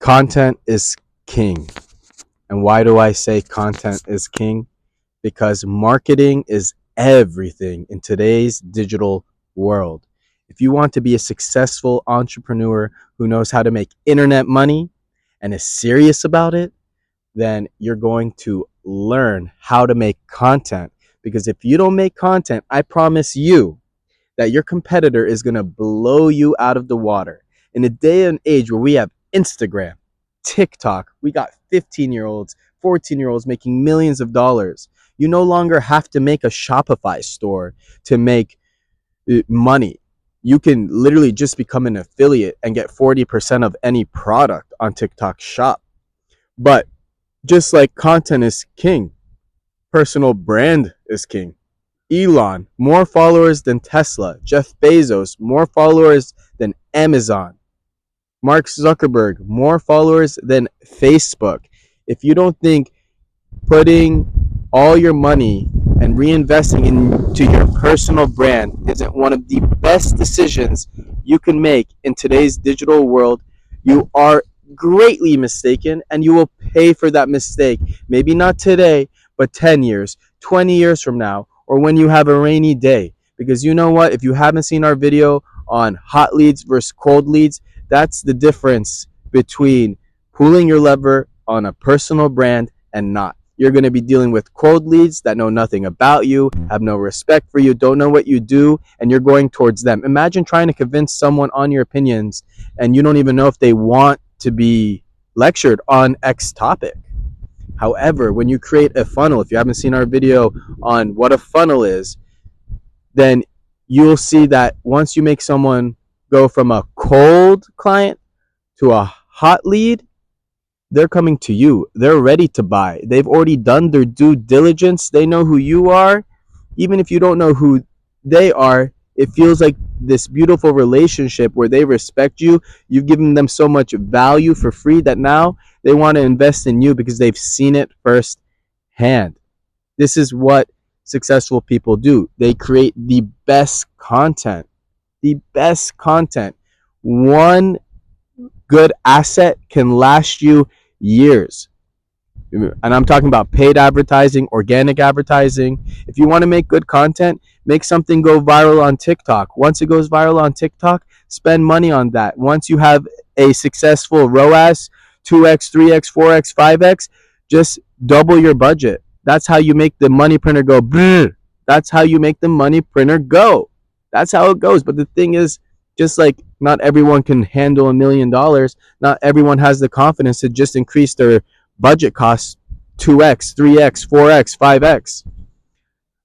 Content is king. And why do I say content is king? Because marketing is everything in today's digital world. If you want to be a successful entrepreneur who knows how to make internet money and is serious about it, then you're going to learn how to make content. Because if you don't make content, I promise you that your competitor is going to blow you out of the water. In a day and age where we have Instagram, TikTok, we got 15-year-olds, 14-year-olds making millions of dollars. You no longer have to make a Shopify store to make money. You can literally just become an affiliate and get 40% of any product on TikTok shop. But just like content is king, personal brand is king. Elon, more followers than Tesla. Jeff Bezos, more followers than Amazon. Mark Zuckerberg, more followers than Facebook. If you don't think putting all your money and reinvesting into your personal brand isn't one of the best decisions you can make in today's digital world, you are greatly mistaken, and you will pay for that mistake. Maybe not today, but 10 years, 20 years from now, or when you have a rainy day. Because you know what? If you haven't seen our video on hot leads versus cold leads, that's the difference between pulling your lever on a personal brand and not. You're going to be dealing with cold leads that know nothing about you, have no respect for you, don't know what you do, and you're going towards them. Imagine trying to convince someone on your opinions and you don't even know if they want to be lectured on X topic. However, when you create a funnel, if you haven't seen our video on what a funnel is, then you'll see that once you make someone go from a cold client to a hot lead, they're coming to you. They're ready to buy. They've already done their due diligence. They know who you are. Even if you don't know who they are, it feels like this beautiful relationship where they respect you. You've given them so much value for free that now they want to invest in you because they've seen it firsthand. This is what successful people do. They create the best content. The best content. One good asset can last you years. And I'm talking about paid advertising, organic advertising. If you want to make good content, make something go viral on TikTok. Once it goes viral on TikTok, spend money on that. Once you have a successful ROAS, 2x, 3x, 4x, 5x, just double your budget. That's how you make the money printer go. Brr. That's how you make the money printer go. That's how it goes. But the thing is, just like not everyone can handle $1 million, not everyone has the confidence to just increase their budget costs 2x, 3x, 4x, 5x.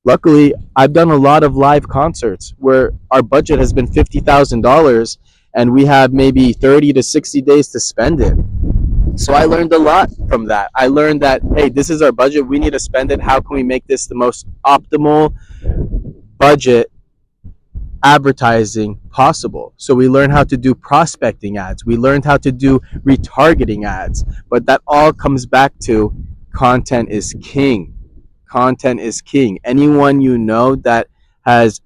Luckily, I've done a lot of live concerts where our budget has been $50,000 and we have maybe 30 to 60 days to spend it. So I learned a lot from that. I learned that, hey, this is our budget. We need to spend it. How can we make this the most optimal budget advertising possible? So we learned how to do prospecting ads. We learned how to do retargeting ads. But that all comes back to content is king. Content is king. Anyone you know that has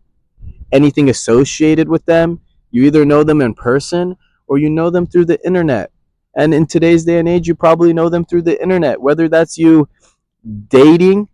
anything associated with them, you either know them in person or you know them through the internet. And in today's day and age, you probably know them through the internet, whether that's you dating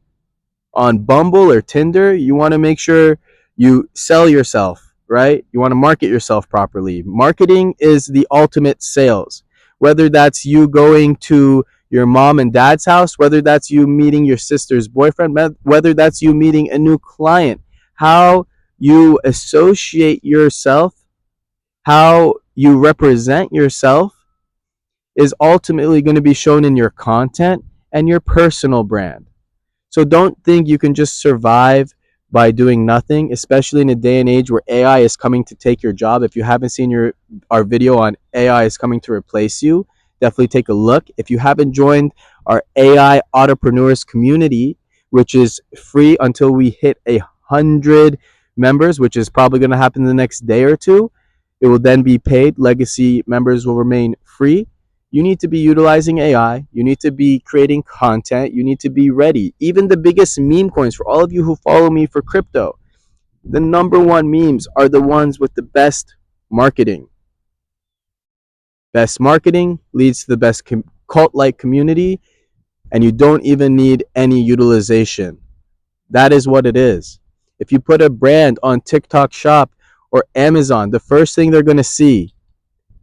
on Bumble or Tinder. You want to make sure you sell yourself, right? You want to market yourself properly. Marketing is the ultimate sales. Whether that's you going to your mom and dad's house, whether that's you meeting your sister's boyfriend, whether that's you meeting a new client, how you associate yourself, how you represent yourself is ultimately going to be shown in your content and your personal brand. So don't think you can just survive by doing nothing, especially in a day and age where AI is coming to take your job. If you haven't seen our video on AI is coming to replace you, definitely take a look. If you haven't joined our AI entrepreneurs community, which is free until we hit 100 members, which is probably going to happen the next day or two, it will then be paid. Legacy members will remain free. You need to be utilizing AI. You need to be creating content. You need to be ready. Even the biggest meme coins, for all of you who follow me for crypto, the number one memes are the ones with the best marketing. Best marketing leads to the best cult like community, and you don't even need any utilization. That is what it is. If you put a brand on TikTok Shop or Amazon, the first thing they're going to see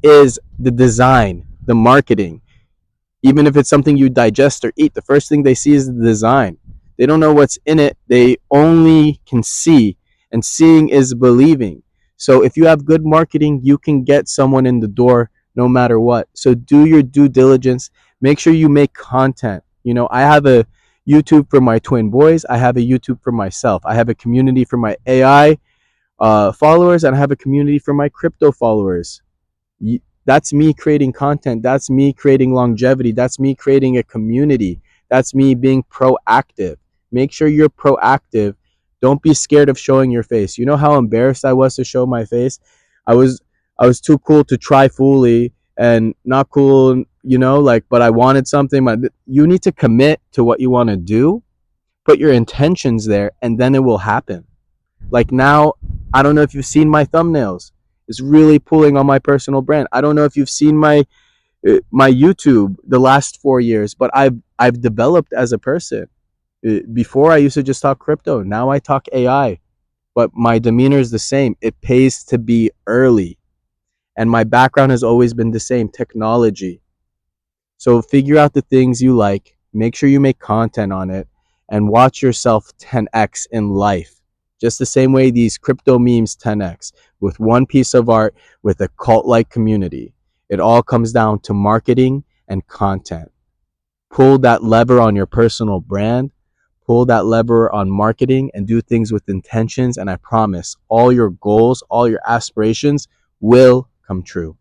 is the design, the marketing. Even if it's something you digest or eat, the first thing they see is the design. They don't know what's in it. They only can see, and seeing is believing. So if you have good marketing, you can get someone in the door no matter what. So do your due diligence. Make sure you make content. I have a YouTube for my twin boys. I have a YouTube for myself. I have a community for my AI followers, and I have a community for my crypto followers. That's me creating content. That's me creating longevity. That's me creating a community. That's me being proactive. Make sure you're proactive. Don't be scared of showing your face. You know how embarrassed I was to show my face? I was too cool to try fully and not cool, like, but I wanted something. You need to commit to what you want to do, put your intentions there, and then it will happen. Like now, I don't know if you've seen my thumbnails. It's really pulling on my personal brand. I don't know if you've seen my YouTube the last 4 years, but I've developed as a person. Before I used to just talk crypto. Now I talk AI, but my demeanor is the same. It pays to be early, and my background has always been the same, technology. So figure out the things you like, make sure you make content on it, and watch yourself 10x in life. Just the same way these crypto memes 10x with one piece of art with a cult like community. It all comes down to marketing and content. Pull that lever on your personal brand, pull that lever on marketing, and do things with intentions. And I promise all your goals, all your aspirations will come true.